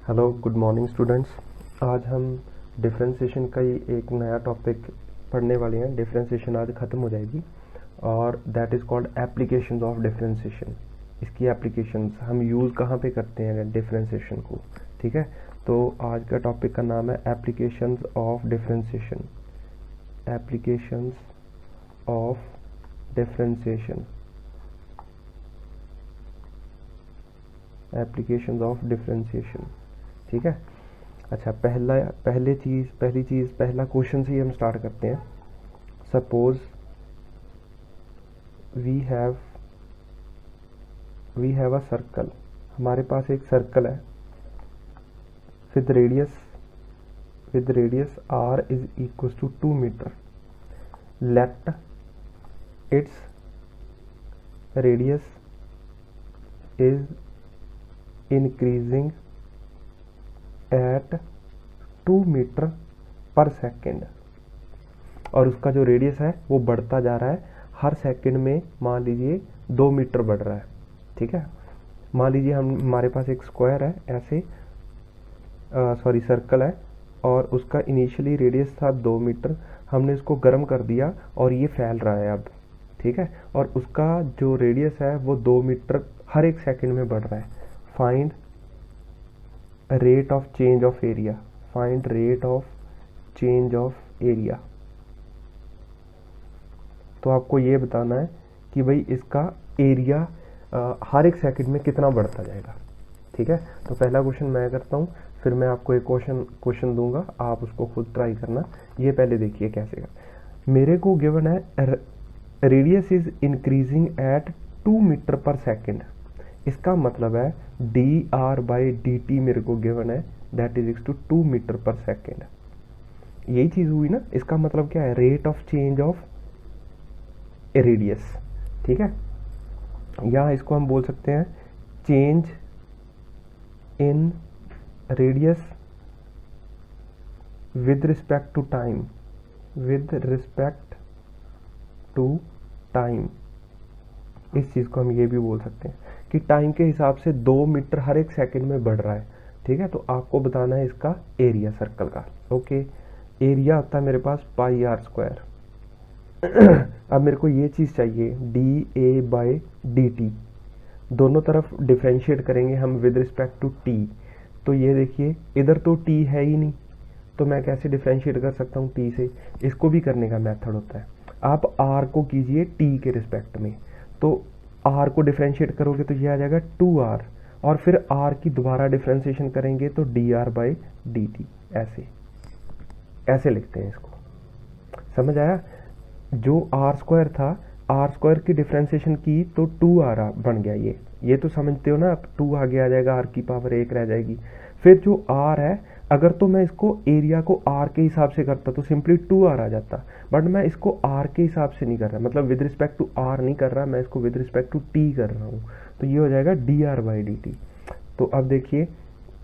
Hello good morning students. आज हम differentiation का ही एक नया टॉपिक पढ़ने वाले हैं। डिफरेंशिएशन आज ख़त्म हो जाएगी और that is called applications of differentiation. इसकी एप्लीकेशंस हम यूज़ कहाँ पे करते हैं डिफरेंशिएशन को, ठीक है। तो आज का टॉपिक का नाम है applications of differentiation. Applications of differentiation, applications of differentiation, ठीक है। अच्छा, पहली चीज़ पहला क्वेश्चन से ही हम स्टार्ट करते हैं। Suppose we have a circle. हमारे पास एक सर्कल है with radius r is equal to 2 metre. Let its radius is increasing at 2 metre per second, और उसका जो रेडियस है वो बढ़ता जा रहा है हर सेकंड में। मान लीजिए 2 मीटर बढ़ रहा है, ठीक है। मान लीजिए हमारे पास एक स्क्वायर है, ऐसे सर्कल है, और उसका इनिशियली रेडियस था 2 मीटर। हमने इसको गर्म कर दिया और ये फैल रहा है अब, ठीक है। और उसका जो रेडियस है वो 2 मीटर हर एक सेकंड में बढ़ रहा है। Find rate of change of area. Find rate of change of area. तो आपको ये बताना है कि भाई इसका एरिया हर एक सेकंड में कितना बढ़ता जाएगा, ठीक है। तो पहला क्वेश्चन मैं करता हूँ, फिर मैं आपको एक क्वेश्चन दूंगा, आप उसको खुद ट्राई करना। ये पहले देखिए कैसे का। मेरे को गिवन है radius is increasing at 2 metre per second. इसका मतलब है D R by D T मेरे को गिवन है, that is equal to 2 metre per second. यही चीज हुई ना। इसका मतलब क्या है? Rate of change of radius, ठीक है। या इसको हम बोल सकते हैं change in radius with respect to time. With respect to time, इस चीज को हम ये भी बोल सकते हैं कि टाइम के हिसाब से 2 मीटर हर एक सेकंड में बढ़ रहा है, ठीक है। तो आपको बताना है इसका एरिया सर्कल का। ओके, एरिया आता है मेरे पास पाई आर स्क्वायर। अब मेरे को ये चीज़ चाहिए D A by D T. दोनों तरफ डिफ्रेंशिएट करेंगे हम विद रिस्पेक्ट टू टी। तो ये देखिए इधर तो टी है ही नहीं, तो मैं कैसे डिफ्रेंशिएट कर सकता हूँ टी से? इसको भी करने का मेथड होता है। आप आर को कीजिए टी के रिस्पेक्ट में, तो आर को डिफ्रेंशिएट करोगे तो ये आ जाएगा 2r, और फिर आर की दोबारा डिफ्रेंशिएशन करेंगे तो D R by D T. ऐसे लिखते हैं इसको, समझ आया? जो आर स्क्वायर था, आर स्क्वायर की डिफ्रेंशिएशन की तो 2r बन गया। ये तो समझते हो ना आप, 2 आगे आ जाएगा, r की पावर 1 रह जाएगी। फिर जो r है, अगर तो मैं इसको एरिया को r के हिसाब से करता तो सिंपली 2r आ जाता, बट मैं इसको r के हिसाब से नहीं कर रहा, मतलब विद रिस्पेक्ट टू r नहीं कर रहा, मैं इसको विद रिस्पेक्ट टू t कर रहा हूँ। तो ये हो जाएगा D R by D T. तो अब देखिए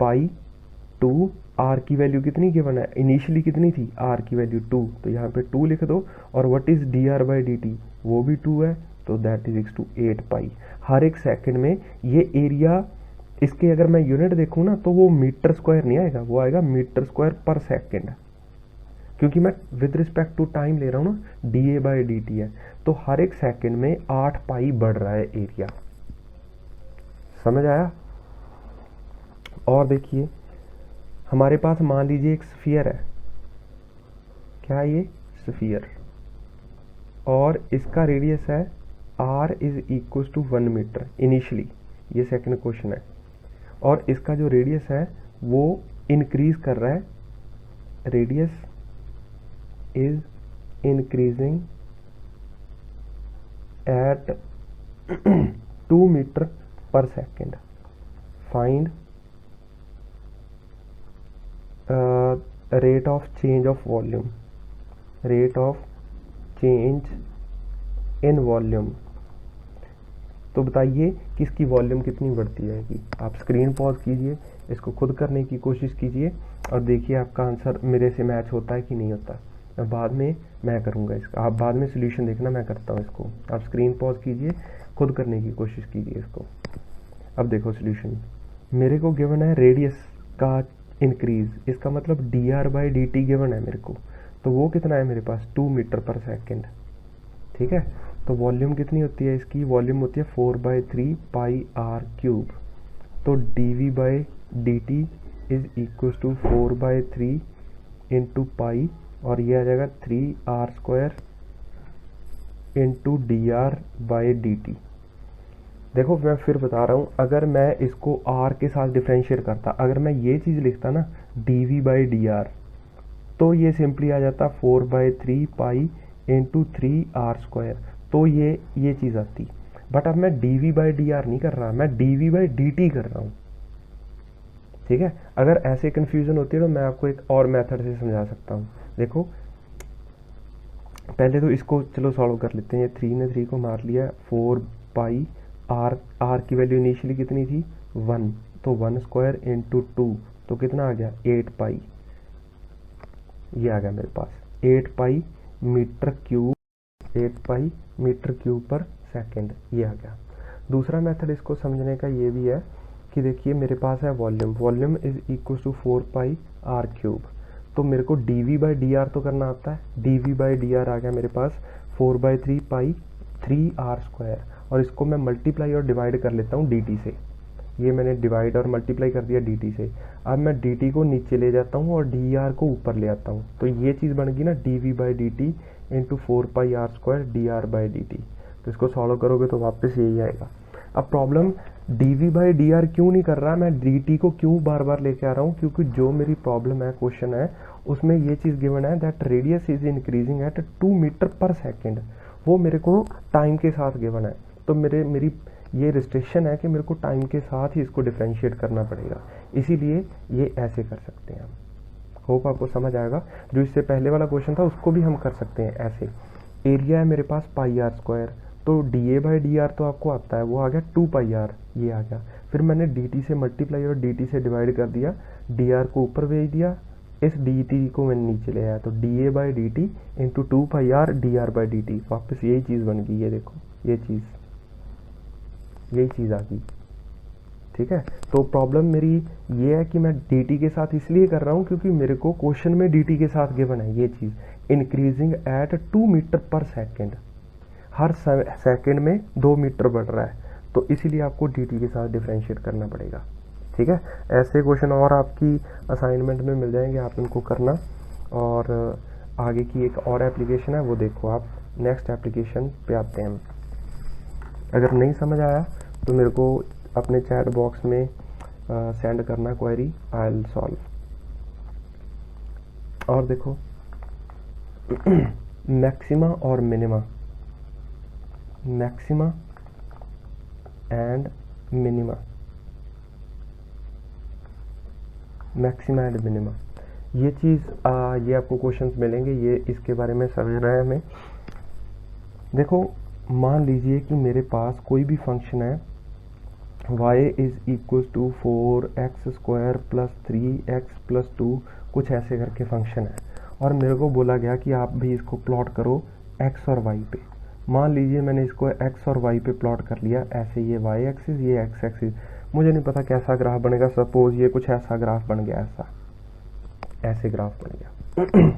पाई 2, r की वैल्यू कितनी गिवन है? इनिशियली कितनी थी? r की वैल्यू 2, तो यहाँ पे 2 लिख दो। और what is D R by D T? वो भी 2 है, तो दैट इज इक्वल टू 8 पाई। हर एक सेकंड में ये एरिया, इसके अगर मैं यूनिट देखूँ ना तो वो मीटर स्क्वायर नहीं आएगा, वो आएगा मीटर स्क्वायर पर सेकेंड, क्योंकि मैं विद रिस्पेक्ट टू टाइम ले रहा हूँ ना, D A by D T है। तो हर एक सेकंड में 8 पाई बढ़ रहा है एरिया। समझ आया? और देखिए हमारे पास मान लीजिए एक स्फीयर है। क्या है ये? स्फीयर। और इसका रेडियस है r is equal to 1 metre initially, ये सेकंड क्वेश्चन है। और इसका जो रेडियस है वो इंक्रीज कर रहा है, radius is increasing at 2 metre per second. Find rate of change of volume. Rate of change in volume. तो बताइए कि इसकी वॉल्यूम कितनी बढ़ती जाएगी? आप स्क्रीन पॉज कीजिए, इसको खुद करने की कोशिश कीजिए और देखिए आपका आंसर मेरे से मैच होता है कि नहीं होता। बाद में मैं करूँगा इसका, आप बाद में सोल्यूशन देखना, मैं करता हूँ इसको। आप स्क्रीन पॉज कीजिए, खुद करने की कोशिश कीजिए इसको। अब देखो सोल्यूशन, मेरे को गिवन है रेडियस इसका इंक्रीज, इसका मतलब D R by D T given है मेरे को, तो वो कितना है मेरे पास 2 मीटर पर सेकेंड। ठीक है, तो वॉल्यूम कितनी होती है इसकी, वॉल्यूम होती है 4/3 पाई आर क्यूब। तो D V by D T is equal to 4/3 into pi, और ये आ जाएगा 3r² into D R by D T. देखो मैं फिर बता रहा हूँ, अगर मैं इसको r के साथ डिफ्रेंशिएट करता, अगर मैं ये चीज़ लिखता ना D V by D R, तो ये सिंपली आ जाता 4/3 पाई इंटू 3r², तो ये चीज़ आती। बट अब मैं D V by D R नहीं कर रहा, मैं D V by D T कर रहा हूँ। ठीक है, अगर ऐसे कन्फ्यूज़न होती है तो मैं आपको एक और मेथड से समझा सकता हूँ। देखो पहले तो इसको चलो सॉल्व कर लेते हैं। ये 3 ने 3 को मार लिया, 4 पाई आर की वैल्यू इनिशियली कितनी थी 1, तो 1² इंटू 2, तो कितना आ गया 8 पाई। ये आ गया मेरे पास 8 pi metre cube, 8 pi metre cube per second, ये आ गया। दूसरा मेथड इसको समझने का ये भी है कि देखिए मेरे पास है volume, volume is equal to 4 pi R cube, तो मेरे को D V by D R तो करना आता है। D V by D R आ गया मेरे पास 4/3 पाई 3r², और इसको मैं मल्टीप्लाई और डिवाइड कर लेता हूँ डी टी से। ये मैंने डिवाइड और मल्टीप्लाई कर दिया डी टी से। अब मैं डी टी को नीचे ले जाता हूँ और डी आर को ऊपर ले आता हूँ, तो ये चीज़ बन गई ना D V by D T into 4πr² D R by D T. तो इसको सॉल्व करोगे तो वापस यही आएगा। अब problem D V by D R क्यों नहीं कर रहा, मैं डी टी को क्यों बार बार लेके आ रहा हूँ, क्योंकि जो मेरी प्रॉब्लम है, क्वेश्चन है, उसमें ये चीज़ गिवन है that radius is increasing at 2 metre per second. वो मेरे को टाइम के साथ गिवन है, तो मेरी ये रिस्ट्रिक्शन है कि मेरे को टाइम के साथ ही इसको डिफ्रेंशिएट करना पड़ेगा, इसीलिए ये ऐसे कर सकते हैं हम। होप आपको समझ आएगा। जो इससे पहले वाला क्वेश्चन था उसको भी हम कर सकते हैं ऐसे। एरिया है मेरे पास πr², तो D A by D R तो आपको आता है, वो आ गया 2πr, ये आ गया। फिर मैंने डी टी से मल्टीप्लाई और डी टी से डिवाइड कर दिया, डी आर को ऊपर भेज दिया, इस डी टी को मैंने नीचे ले आया, तो D A by D T into 2πr D R by D T, वापस यही चीज़ बन गई। ये देखो यही चीज़ आ गई। ठीक है, तो प्रॉब्लम मेरी ये है कि मैं डी टी के साथ इसलिए कर रहा हूँ क्योंकि मेरे को क्वेश्चन में डी टी के साथ गिवन है ये चीज़ increasing at 2 metre per second, her second में 2 मीटर बढ़ रहा है, तो इसीलिए आपको डी टी के साथ डिफ्रेंशिएट करना पड़ेगा। ठीक है, ऐसे क्वेश्चन और आपकी असाइनमेंट में मिल जाएंगे, आप इनको करना। और आगे की एक और एप्लीकेशन है, वो देखो आप। नेक्स्ट एप्लीकेशन पे आते हैं। अगर नहीं समझ आया तो मेरे को अपने चैट बॉक्स में सेंड करना क्वेरी, आई विल सॉल्व। और देखो मैक्सिमा और minima, maxima and minima, maxima and minima, ये चीज़ ये आपको क्वेश्चंस मिलेंगे, ये इसके बारे में समझना है हमें। देखो मान लीजिए कि मेरे पास कोई भी फंक्शन है y is equal to 4x² plus 3x plus 2, कुछ ऐसे करके फंक्शन है, और मेरे को बोला गया कि आप भी इसको प्लॉट करो x और y पे। मान लीजिए मैंने इसको x और y पे प्लॉट कर लिया ऐसे, ये y एक्सिस ये x एक्सिस, मुझे नहीं पता कैसा ग्राफ बनेगा, सपोज ये कुछ ऐसा ग्राफ बन गया, ऐसे ग्राफ बन गया।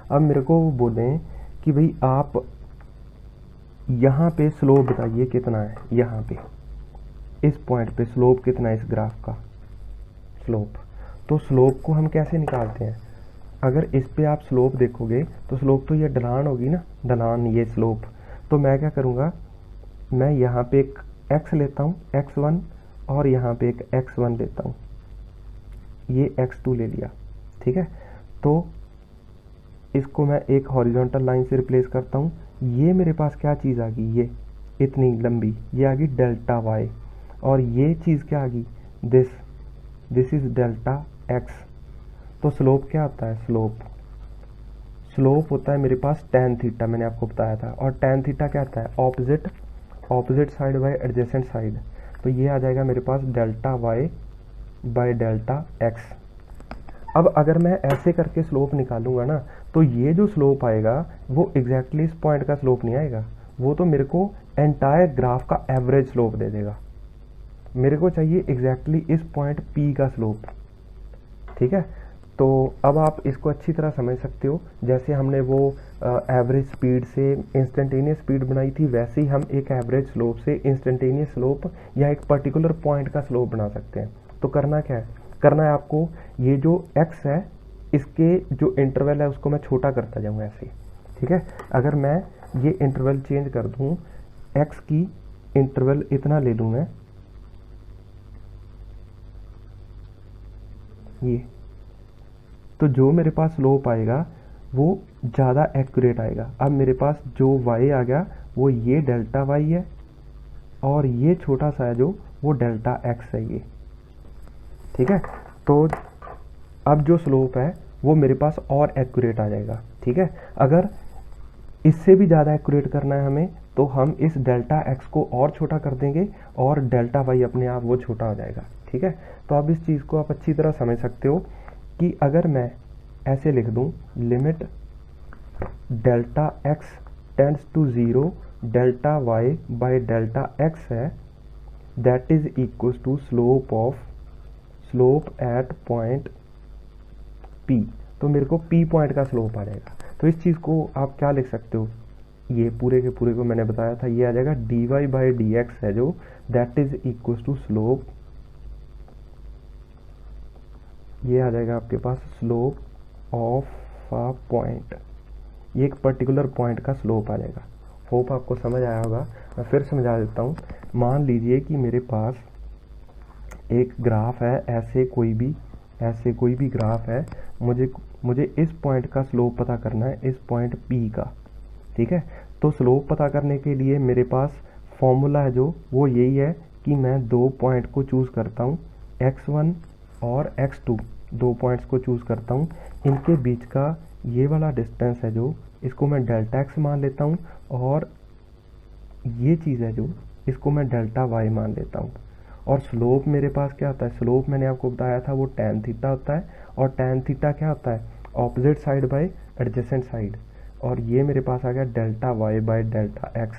अब मेरे को बोलें कि भाई आप यहाँ पे स्लोप बताइए कितना है, यहाँ पे इस पॉइंट पे स्लोप कितना है इस ग्राफ का, स्लोप। तो स्लोप को हम कैसे निकालते हैं, अगर इस पे आप स्लोप देखोगे तो स्लोप तो ये ढलान होगी ना, ढलान ये स्लोप। तो मैं क्या करूँगा, मैं यहाँ पे एक x लेता हूँ x1, और यहाँ पे एक x1 लेता हूँ, ये x2 ले लिया। ठीक है, तो इसको मैं एक हॉरिजॉन्टल लाइन से रिप्लेस करता हूँ। ये मेरे पास क्या चीज़ आ गई, ये इतनी लंबी, ये आ गई डेल्टा y, और ये चीज़ क्या आ गई, दिस इज डेल्टा x। तो स्लोप क्या होता है, स्लोप होता है मेरे पास tan थीटा, मैंने आपको बताया था, और tan थीटा क्या होता है, opposite side by adjacent side. तो ये आ जाएगा मेरे पास delta y by delta x। अब अगर मैं ऐसे करके स्लोप निकालूंगा ना, तो ये जो स्लोप आएगा वो एग्जैक्टली इस पॉइंट का स्लोप नहीं आएगा, वो तो मेरे को एंटायर ग्राफ का एवरेज स्लोप दे देगा। मेरे को चाहिए एग्जैक्टली इस पॉइंट P का स्लोप, ठीक है। तो अब आप इसको अच्छी तरह समझ सकते हो, जैसे हमने वो एवरेज स्पीड से इंस्टेंटेनियस स्पीड बनाई थी, वैसे ही हम एक एवरेज स्लोप से इंस्टेंटेनियस स्लोप या एक पर्टिकुलर पॉइंट का स्लोप बना सकते हैं। तो करना क्या है, करना है आपको, ये जो x है इसके जो इंटरवल है उसको मैं छोटा करता जाऊँगा ऐसे, ठीक है। अगर मैं ये इंटरवल चेंज कर दूँ, x की इंटरवल इतना ले लूँ मैं, ये, तो जो मेरे पास स्लोप आएगा वो ज़्यादा एक्यूरेट आएगा। अब मेरे पास जो y आ गया वो ये डेल्टा y है, और ये छोटा सा है जो वो डेल्टा x है ये, ठीक है। तो अब जो स्लोप है वो मेरे पास और एक्यूरेट आ जाएगा, ठीक है। अगर इससे भी ज़्यादा एक्यूरेट करना है हमें, तो हम इस डेल्टा x को और छोटा कर देंगे और डेल्टा y अपने आप वो छोटा हो जाएगा, ठीक है। तो अब इस चीज़ को आप अच्छी तरह समझ सकते हो कि अगर मैं ऐसे लिख दूं, limit delta x tends to 0 delta y by delta x है, that is equal to slope at point P। तो मेरे को P पॉइंट का स्लोप आ जाएगा। तो इस चीज़ को आप क्या लिख सकते हो, ये पूरे के पूरे को मैंने बताया था, ये आ जाएगा dy बाई dx है जो, that is equal to slope, ये आ जाएगा आपके पास स्लोप ऑफ अ पॉइंट, ये एक पर्टिकुलर पॉइंट का स्लोप आ जाएगा। होप आपको समझ आया होगा। मैं फिर समझा देता हूँ। मान लीजिए कि मेरे पास एक ग्राफ है, ऐसे कोई भी ग्राफ है, मुझे इस पॉइंट का स्लोप पता करना है, इस पॉइंट P का, ठीक है। तो स्लोप पता करने के लिए मेरे पास फॉर्मूला है जो वो यही है कि मैं दो पॉइंट को चूज़ करता हूँ, x1 और x2, दो पॉइंट्स को चूज़ करता हूँ, इनके बीच का ये वाला डिस्टेंस है जो, इसको मैं डेल्टा x मान लेता हूँ, और ये चीज़ है जो, इसको मैं डेल्टा y मान लेता हूँ। और स्लोप मेरे पास क्या होता है, स्लोप मैंने आपको बताया था वो tan थीटा होता है, और tan थीटा क्या होता है, opposite side by adjacent side, और ये मेरे पास आ गया delta y by delta x।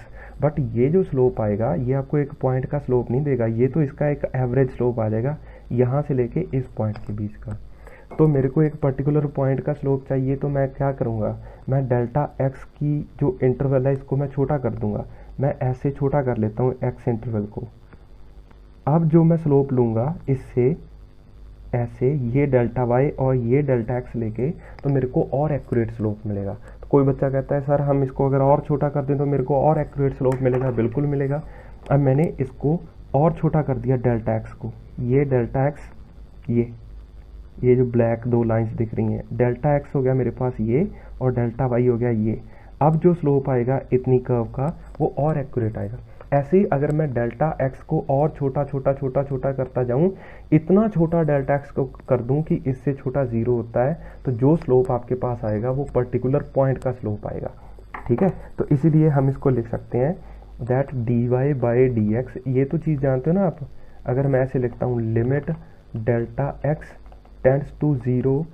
But ये जो स्लोप आएगा ये आपको एक पॉइंट का स्लोप नहीं देगा, ये तो इसका एक एवरेज स्लोप आ जाएगा यहाँ से लेके इस पॉइंट के बीच का। तो मेरे को एक पर्टिकुलर पॉइंट का स्लोप चाहिए, तो मैं क्या करूँगा, मैं डेल्टा x की जो इंटरवल है इसको मैं छोटा कर दूंगा, मैं ऐसे छोटा कर लेता हूँ x इंटरवल को। अब जो मैं स्लोप लूँगा इससे ऐसे, ये डेल्टा y और ये डेल्टा x लेके, तो मेरे को और एक्यूरेट स्लोप मिलेगा। तो कोई बच्चा कहता है सर हम इसको अगर और छोटा कर दें तो मेरे को और एक्यूरेट स्लोप मिलेगा, बिल्कुल मिलेगा। अब मैंने इसको और छोटा कर दिया डेल्टा x को, ये डेल्टा x, ये जो ब्लैक दो लाइंस दिख रही हैं, डेल्टा x हो गया मेरे पास ये, और डेल्टा y हो गया ये। अब जो स्लोप आएगा इतनी कर्व का वो और एक्यूरेट आएगा। ऐसे ही अगर मैं डेल्टा x को और छोटा करता जाऊं, इतना छोटा डेल्टा x को कर दूं कि इससे छोटा 0 होता है, तो जो स्लोप आपके पास आएगा वो पर्टिकुलर पॉइंट का स्लोप आएगा, ठीक है। तो इसीलिए हम इसको लिख सकते हैं दैट dy बाई dx, ये तो चीज़ जानते हो ना आप। अगर मैं ऐसे लिखता हूँ, limit delta x tends to 0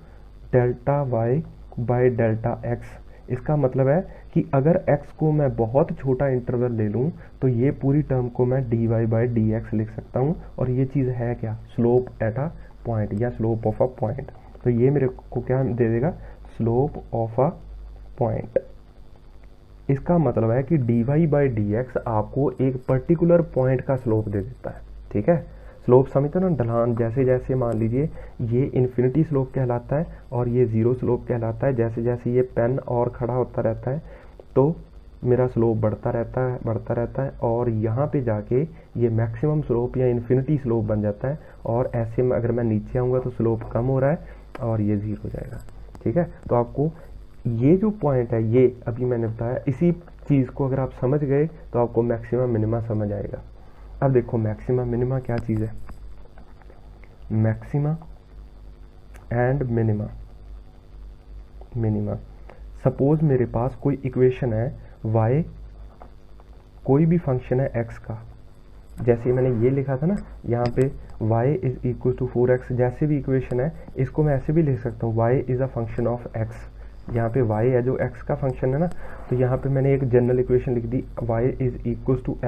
delta y by delta x, इसका मतलब है कि अगर x को मैं बहुत छोटा इंटरवल ले लूँ तो ये पूरी टर्म को मैं dy बाई dx लिख सकता हूँ, और ये चीज़ है क्या, स्लोप एट अ पॉइंट या स्लोप ऑफ अ पॉइंट। तो ये मेरे को क्या दे देगा, स्लोप ऑफ अ पॉइंट। इसका मतलब है कि dy बाई dx आपको एक पर्टिकुलर पॉइंट का स्लोप दे देता है, ठीक है। स्लोप समझते हो ना, ढलान, जैसे जैसे मान लीजिए ये इन्फिनिटी स्लोप कहलाता है और ये ज़ीरो स्लोप कहलाता है। जैसे जैसे ये पेन और खड़ा होता रहता है तो मेरा स्लोप बढ़ता रहता है, और यहाँ पे जाके ये मैक्सिमम स्लोप या इन्फिनिटी स्लोप बन जाता है, और ऐसे में अगर मैं नीचे आऊँगा तो स्लोप कम हो रहा है और ये 0 हो जाएगा, ठीक है। तो आपको ये जो पॉइंट है, ये अभी मैंने बताया, इसी चीज़ को अगर आप समझ गए तो आपको मैक्सिमम मिनिमा समझ आएगा। अब देखो मैक्सिमा मिनिमा क्या चीज़ है, मैक्सिमा एंड मिनिमा। सपोज मेरे पास कोई इक्वेशन है y, कोई भी फंक्शन है x का, जैसे मैंने ये लिखा था ना यहाँ पे y is equal to 4x, जैसे भी इक्वेशन है इसको मैं ऐसे भी लिख सकता हूँ, y is a function of x। यहाँ पे y है जो x का फंक्शन है ना, तो यहाँ पे मैंने एक जनरल इक्वेशन लिख दी, y is equal to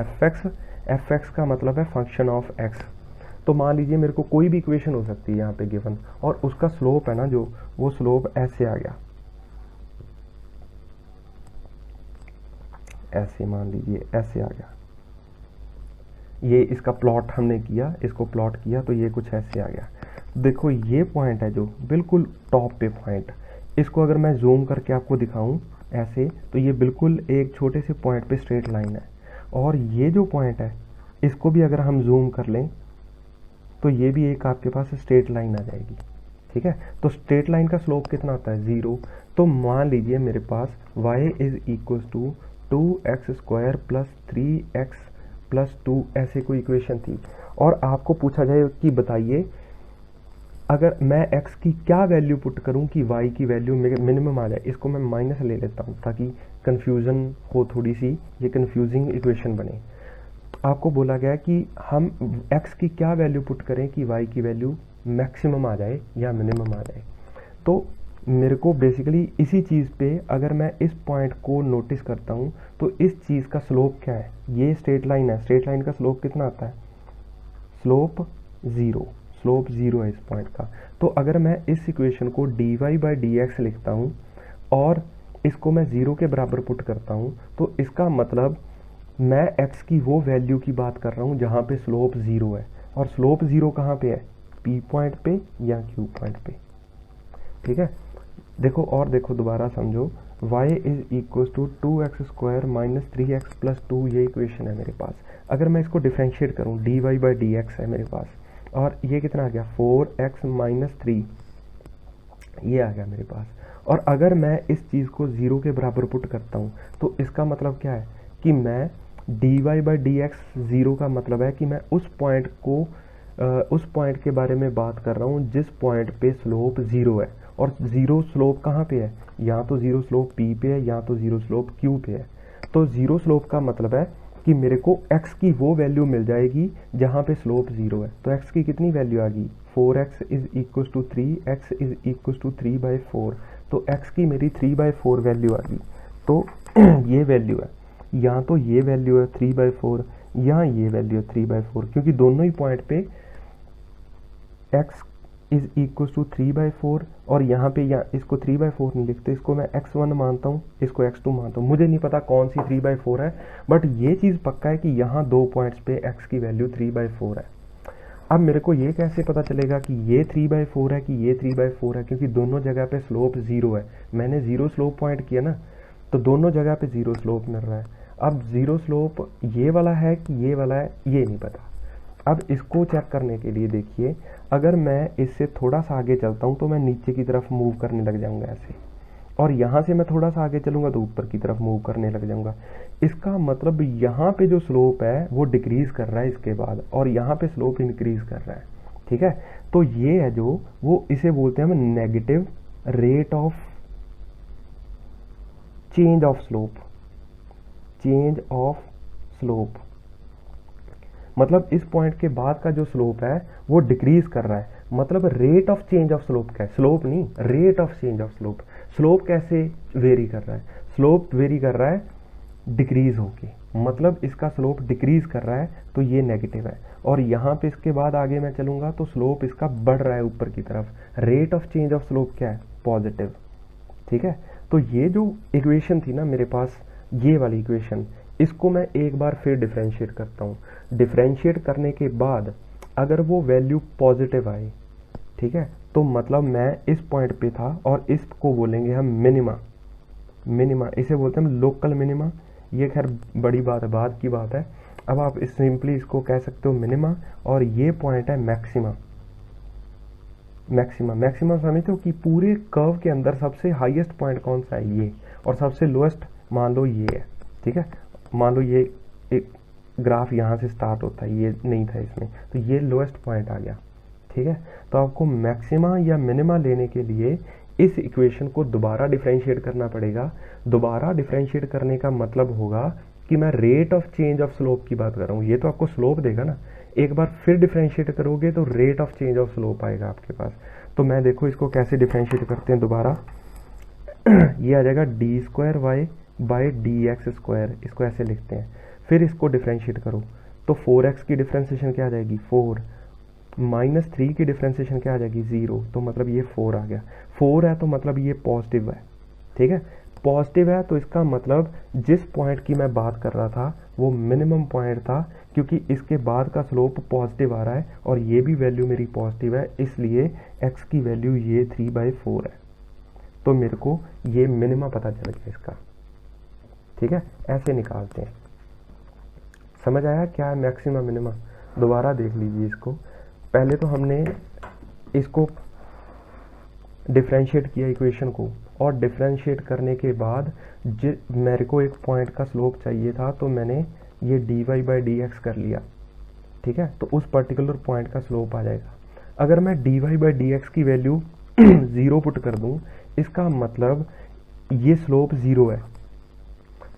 fx का मतलब है फंक्शन ऑफ x, तो मान लीजिए मेरे को कोई भी इक्वेशन हो सकती है यहाँ पे गिवन, और उसका स्लोप है ना जो, वो स्लोप ऐसे आ गया, ऐसे मान लीजिए ऐसे आ गया, ये इसका प्लॉट हमने किया, इसको प्लॉट किया तो ये कुछ ऐसे आ गया। देखो ये पॉइंट है जो बिल्कुल टॉप पे पॉइंट, इसको अगर मैं जूम करके आपको दिखाऊं ऐसे, तो ये बिल्कुल एक छोटे से पॉइंट पे स्ट्रेट लाइन है, और ये जो पॉइंट है इसको भी अगर हम जूम कर लें तो ये भी एक आपके पास स्ट्रेट लाइन आ जाएगी, ठीक है। तो स्ट्रेट लाइन का स्लोप कितना आता है, 0। तो मान लीजिए मेरे पास y is equal to 2x² plus 3x plus 2 ऐसे कोई इक्वेशन थी, और आपको पूछा जाए कि बताइए अगर मैं x की क्या वैल्यू पुट करूं कि y की वैल्यू मिनिमम आ जाए। इसको मैं माइनस ले लेता हूं ताकि कन्फ्यूज़न हो, थोड़ी सी ये कन्फ्यूजिंग इक्वेशन बने। आपको बोला गया कि हम x की क्या वैल्यू पुट करें कि y की वैल्यू मैक्सिमम आ जाए या मिनिमम आ जाए। तो मेरे को बेसिकली इसी चीज़ पे अगर मैं इस पॉइंट को नोटिस करता हूँ तो इस चीज़ का स्लोप क्या है, ये स्ट्रेट लाइन है, स्ट्रेट लाइन का स्लोप कितना आता है, स्लोप 0, स्लोप 0 है इस पॉइंट का। तो अगर मैं इस इक्वेशन को dy/dx लिखता हूँ और इसको मैं 0 के बराबर पुट करता हूँ, तो इसका मतलब मैं x की वो वैल्यू की बात कर रहा हूँ जहाँ पे स्लोप 0 है, और स्लोप 0 कहाँ पे है, P पॉइंट पे या Q पॉइंट पे, ठीक है। देखो और देखो दोबारा समझो, y is equal to 2x² minus 3x plus 2 ये इक्वेशन है मेरे पास। अगर मैं इसको डिफ्रेंशिएट करूँ, dy/dx है मेरे पास, और ये कितना आ गया 4x माइनस 3, ये आ गया मेरे पास। और अगर मैं इस चीज़ को 0 के बराबर पुट करता हूँ तो इसका मतलब क्या है कि मैं dy/dx 0 का मतलब है कि मैं उस पॉइंट को उस पॉइंट के बारे में बात कर रहा हूँ जिस पॉइंट पे स्लोप 0 है, और 0 स्लोप कहाँ पे है, या तो 0 स्लोप P पे है या तो 0 स्लोप Q पे है। तो 0 स्लोप का मतलब है कि मेरे को x की वो वैल्यू मिल जाएगी जहाँ पे स्लोप 0 है। तो x की कितनी वैल्यू आ गई, 4x is equal to 3, x is equal to 3/4। तो x की मेरी 3/4 वैल्यू आ गई। तो ये वैल्यू है, या तो ये वैल्यू है 3/4 या ये वैल्यू है 3/4, क्योंकि दोनों ही पॉइंट पे x इज इक्वल टू 3/4, और यहाँ पे या इसको 3/4 नहीं लिखते, इसको मैं x1 मानता हूँ, इसको x2 मानता हूँ। मुझे नहीं पता कौन सी 3/4 है, बट ये चीज़ पक्का है कि यहाँ दो पॉइंट्स पे x की वैल्यू 3/4 है। अब मेरे को ये कैसे पता चलेगा कि ये 3/4 है कि ये 3/4 है, क्योंकि दोनों जगह पे स्लोप 0 है। मैंने 0 स्लोप पॉइंट किया ना, तो दोनों जगह पे 0 स्लोप मिल रहा है। अब 0 स्लोप ये वाला है कि ये वाला है, ये नहीं पता। अब इसको चेक करने के लिए देखिए, अगर मैं इससे थोड़ा सा आगे चलता हूँ तो मैं नीचे की तरफ मूव करने लग जाऊँगा ऐसे, और यहाँ से मैं थोड़ा सा आगे चलूँगा तो ऊपर की तरफ मूव करने लग जाऊँगा। इसका मतलब यहाँ पे जो स्लोप है वो डिक्रीज कर रहा है इसके बाद, और यहाँ पे स्लोप इंक्रीज कर रहा है, ठीक है। तो ये है जो, वो इसे बोलते हैं हम negative rate of change of slope, change of slope. मतलब इस पॉइंट के बाद का जो स्लोप है वो डिक्रीज कर रहा है। मतलब rate of change of slope क्या है, स्लोप नहीं, rate of change of slope. Slope कैसे वेरी कर रहा है, स्लोप वेरी कर रहा है डिक्रीज होके, मतलब इसका स्लोप डिक्रीज कर रहा है, तो ये नेगेटिव है। और यहाँ पे इसके बाद आगे मैं चलूंगा तो स्लोप इसका बढ़ रहा है ऊपर की तरफ, rate of change of slope क्या है, पॉजिटिव, ठीक है। तो ये जो इक्वेशन थी ना मेरे पास, ये वाली इक्वेशन, इसको मैं एक बार फिर डिफरेंशिएट करता हूँ। डिफरेंशिएट करने के बाद अगर वो वैल्यू पॉजिटिव आए, ठीक है, तो मतलब मैं इस पॉइंट पे था, और इसको बोलेंगे हम मिनिमा। मिनिमा इसे बोलते हैं हम लोकल मिनिमा। ये खैर बड़ी बात है, बाद की बात है। अब आप सिंपली इसको कह सकते हो मिनिमा, और ये पॉइंट है मैक्सिमा। मैक्सिमा, मैक्सिमम समझते हो कि पूरे कर्व के अंदर सबसे हाईएस्ट पॉइंट कौन सा है, ये, और सबसे लोएस्ट मान लो ये है, ठीक है। मान लो ये एक ग्राफ यहाँ से स्टार्ट होता है, ये नहीं था इसमें, तो ये लोएस्ट पॉइंट आ गया, ठीक है। तो आपको मैक्सिमा या मिनिमा लेने के लिए इस इक्वेशन को दोबारा डिफरेंशिएट करना पड़ेगा। दोबारा डिफरेंशिएट करने का मतलब होगा कि मैं rate of change of slope की बात कर रहा हूँ। ये तो आपको स्लोप देगा ना, एक बार फिर डिफरेंशिएट करोगे तो rate of change of slope आएगा आपके पास। तो मैं देखो इसको कैसे डिफरेंशिएट करते हैं दोबारा। ये आ जाएगा d²y/dx², इसको ऐसे लिखते हैं। फिर इसको डिफरेंशिएट करो तो 4x की डिफरेंशिएशन क्या आ जाएगी, 4, -3 की डिफ्रेंशिएशन क्या आ जाएगी 0, तो मतलब ये 4 आ गया। 4 है तो मतलब ये पॉजिटिव है, ठीक है। पॉजिटिव है तो इसका मतलब जिस पॉइंट की मैं बात कर रहा था वो मिनिमम पॉइंट था, क्योंकि इसके बाद का स्लोप पॉजिटिव आ रहा है और ये भी वैल्यू मेरी पॉजिटिव है, इसलिए x की वैल्यू ये 3/4 है। तो मेरे को ये मिनिमा पता चल गया इसका, ठीक है। ऐसे निकालते हैं। समझ आया क्या है मैक्सिमा मिनिमा? दोबारा देख लीजिए इसको। पहले तो हमने इसको डिफरेंशिएट किया इक्वेशन को, और डिफरेंशिएट करने के बाद मेरे को एक पॉइंट का स्लोप चाहिए था, तो मैंने ये dy/dx कर लिया, ठीक है। तो उस पर्टिकुलर पॉइंट का स्लोप आ जाएगा। अगर मैं dy/dx की वैल्यू 0 पुट कर दूं, इसका मतलब ये स्लोप 0 है।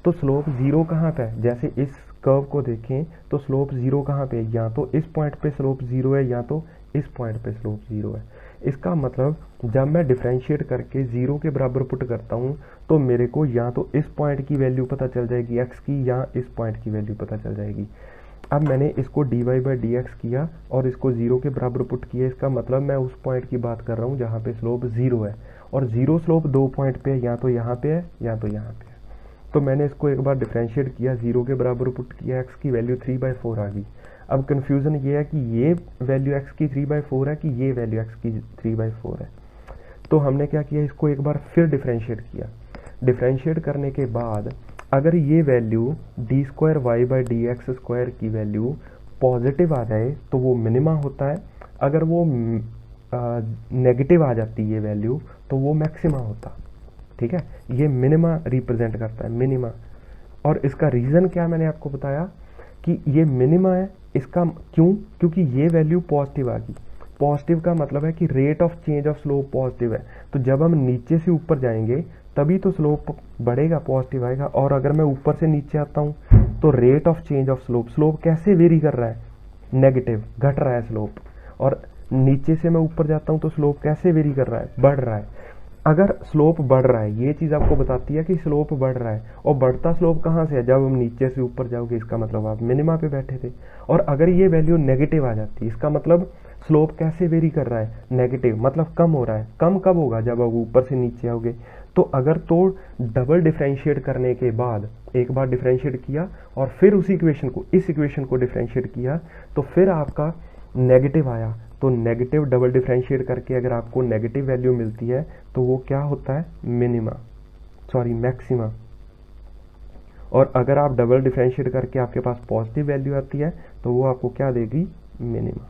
तो स्लोप 0 कहाँ पे है? जैसे इस कर्व को देखें तो स्लोप 0 कहाँ पे है? या तो इस पॉइंट पे स्लोप 0 है या तो इस पॉइंट पे स्लोप 0 है। इसका मतलब जब मैं डिफरेंशिएट करके 0 के बराबर पुट करता हूँ तो मेरे को या तो इस पॉइंट की वैल्यू पता चल जाएगी x की, या इस पॉइंट की वैल्यू पता चल जाएगी। अब मैंने इसको dy/dx किया और इसको 0 के बराबर पुट किया, इसका मतलब मैं उस पॉइंट की बात कर रहा हूँ जहाँ पे स्लोप 0 है, और 0 स्लोप 2 पॉइंट पे है, या तो यहाँ पे है या तो यहाँ पे है। तो मैंने इसको एक बार डिफरेंशिएट किया, 0 के बराबर पुट किया, x की वैल्यू 3/4 आ गई। अब कन्फ्यूज़न ये है कि ये वैल्यू x की 3/4 है कि ये वैल्यू x की 3/4 है। तो हमने क्या किया, इसको एक बार फिर डिफरेंशिएट किया। डिफरेंशिएट करने के बाद अगर ये वैल्यू d²y/dx² की वैल्यू पॉजिटिव आ जाए तो वो मिनिमा होता है, अगर वो नेगेटिव आ जाती है ये वैल्यू तो वो मैक्सिमा होता, ठीक है। ये मिनिमा रिप्रेजेंट करता है, मिनिमा। और इसका रीज़न क्या मैंने आपको बताया कि ये मिनिमा है। इसका क्यों? क्योंकि ये वैल्यू पॉजिटिव आ गई। पॉजिटिव का मतलब है कि rate of change of slope positive है, तो जब हम नीचे से ऊपर जाएंगे तभी तो स्लोप बढ़ेगा, पॉजिटिव आएगा। और अगर मैं ऊपर से नीचे आता हूँ तो rate of change of slope कैसे वेरी कर रहा है? नेगेटिव, घट रहा है स्लोप। और नीचे से मैं ऊपर जाता हूँ तो स्लोप कैसे वेरी कर रहा है? बढ़ रहा है। अगर स्लोप बढ़ रहा है, ये चीज़ आपको बताती है कि स्लोप बढ़ रहा है, और बढ़ता स्लोप कहाँ से है? जब हम नीचे से ऊपर जाओगे, इसका मतलब आप मिनिमा पे बैठे थे। और अगर ये वैल्यू नेगेटिव आ जाती है, इसका मतलब स्लोप कैसे वेरी कर रहा है? नेगेटिव, मतलब कम हो रहा है। कम कब होगा? जब आप ऊपर से नीचे आओगे। तो अगर तो डबल डिफरेंशिएट करने के बाद एक बार डिफरेंशिएट किया और फिर उसी इक्वेशन को, इस इक्वेशन को डिफरेंशिएट किया, तो फिर आपका नेगेटिव आया, तो नेगेटिव डबल डिफरेंशिएट करके अगर आपको नेगेटिव वैल्यू मिलती है तो वो क्या होता है? मैक्सिमा। और अगर आप डबल डिफरेंशिएट करके आपके पास पॉजिटिव वैल्यू आती है तो वो आपको क्या देगी? मिनिमा।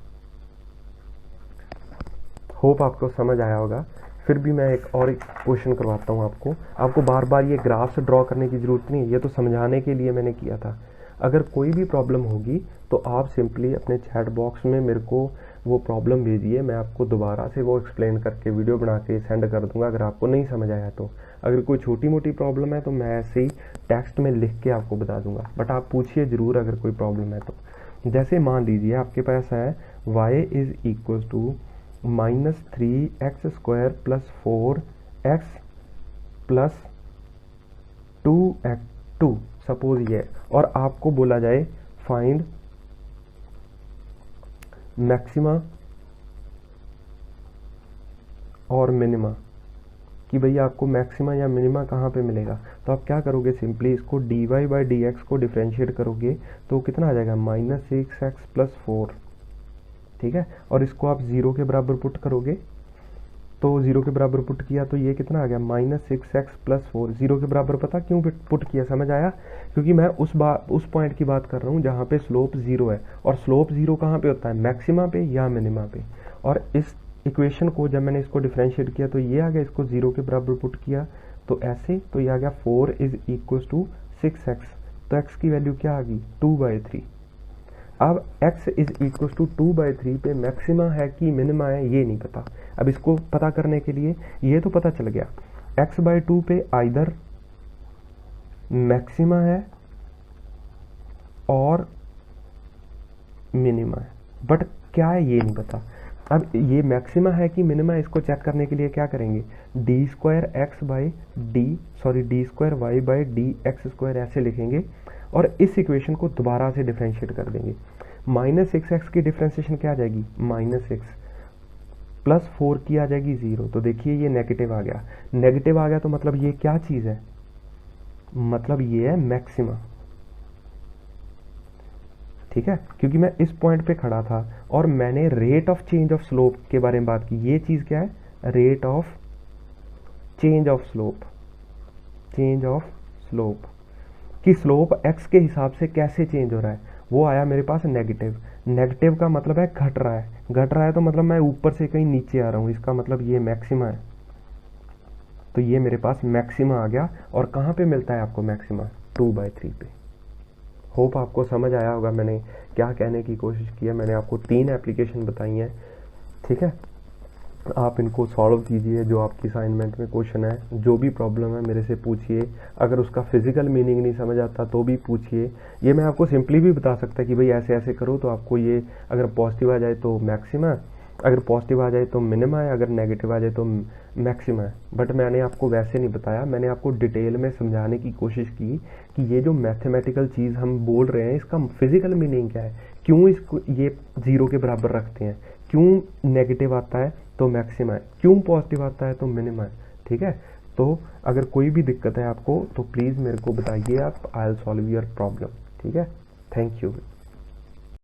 होप आपको समझ आया होगा। फिर भी मैं एक क्वेश्चन करवाता हूँ आपको बार बार ये ग्राफ्स ड्रॉ करने की ज़रूरत नहीं है, ये तो समझाने के लिए मैंने किया था। अगर कोई भी प्रॉब्लम होगी तो आप सिंपली अपने चैट बॉक्स में मेरे को वो प्रॉब्लम भेजिए, मैं आपको दोबारा से वो एक्सप्लेन करके वीडियो बना के सेंड कर दूंगा अगर आपको नहीं समझ आया तो। अगर कोई छोटी मोटी प्रॉब्लम है तो मैं ऐसे ही टेक्स्ट में लिख के आपको बता दूंगा, बट आप पूछिए ज़रूर अगर कोई प्रॉब्लम है तो। जैसे मान लीजिए आपके पास है y = -3x² + 4x + 2 सपोज ये, और आपको बोला जाए फाइंड मैक्सिमा और मिनिमा, कि भैया आपको मैक्सिमा या मिनिमा कहाँ पे मिलेगा। तो आप क्या करोगे? सिंपली इसको dy/dx को डिफरेंशिएट करोगे तो कितना आ जाएगा? -6x + 4, ठीक है। और इसको आप 0 के बराबर पुट करोगे, तो 0 के बराबर पुट किया तो ये कितना आ गया? -6x + 4। 0 के बराबर पता क्यों पुट किया? समझ आया? क्योंकि मैं उस पॉइंट की बात कर रहा हूँ जहाँ पे स्लोप 0 है, और स्लोप 0 कहाँ पे होता है? मैक्सिमा पे या मिनिमा पे। और इस इक्वेशन को जब मैंने इसको डिफरेंशिएट किया तो ये आ गया, इसको 0 के बराबर पुट किया तो ऐसे, तो ये आ गया 4 = 6x। तो x की वैल्यू क्या आ गई? 2/3। अब x = 2/3 पे मैक्सिमा है कि मिनिमा है ये नहीं पता। अब इसको पता करने के लिए ये तो पता चल गया x/2 पे आइदर मैक्सिमा है और मिनिमा है, बट क्या है ये नहीं पता। अब ये मैक्सिमा है कि मिनिमा, इसको चेक करने के लिए क्या करेंगे? d²y/dx² ऐसे लिखेंगे और इस इक्वेशन को दोबारा से डिफरेंशिएट कर देंगे। -6x की डिफ्रेंसिएशन क्या आ जाएगी, -6 प्लस 4 की आ जाएगी 0। तो देखिए ये नेगेटिव आ गया, नेगेटिव आ गया तो मतलब ये क्या चीज़ है, मतलब ये है मैक्सिमा। ठीक है, क्योंकि मैं इस पॉइंट पे खड़ा था और मैंने rate of change of slope के बारे में बात की। ये चीज़ क्या है, rate of change of slope, change of slope कि स्लोप x के हिसाब से कैसे चेंज हो रहा है, वो आया मेरे पास नेगेटिव। नेगेटिव का मतलब है घट रहा है, घट रहा है तो मतलब मैं ऊपर से कहीं नीचे आ रहा हूँ, इसका मतलब ये मैक्सिमा है। तो ये मेरे पास मैक्सिमा आ गया। और कहाँ पे मिलता है आपको मैक्सिमा, 2/3 पे। होप आपको समझ आया होगा मैंने क्या कहने की कोशिश की है। मैंने आपको 3 एप्लीकेशन बताई हैं, ठीक है। आप इनको सॉल्व कीजिए, जो आपकी असाइनमेंट में क्वेश्चन है, जो भी प्रॉब्लम है मेरे से पूछिए। अगर उसका फिजिकल मीनिंग नहीं समझ आता तो भी पूछिए। ये मैं आपको सिंपली भी बता सकता कि भाई ऐसे ऐसे करो तो आपको ये, अगर पॉजिटिव आ जाए तो मैक्सिमा, अगर पॉजिटिव आ जाए तो मिनिमा है, अगर नेगेटिव आ जाए तो मैक्सिमा है। बट मैंने आपको वैसे नहीं बताया, मैंने आपको डिटेल में समझाने की कोशिश की कि ये जो मैथमेटिकल चीज़ हम बोल रहे हैं इसका फिजिकल मीनिंग क्या है, क्यों इसको ये 0 के बराबर रखते हैं, क्यों नेगेटिव आता है तो मैक्सिमा है, क्यों पॉजिटिव आता है तो मिनिमा है। ठीक है, तो अगर कोई भी दिक्कत है आपको तो प्लीज़ मेरे को बताइए, आप I will solve your problem. ठीक है, थैंक यू।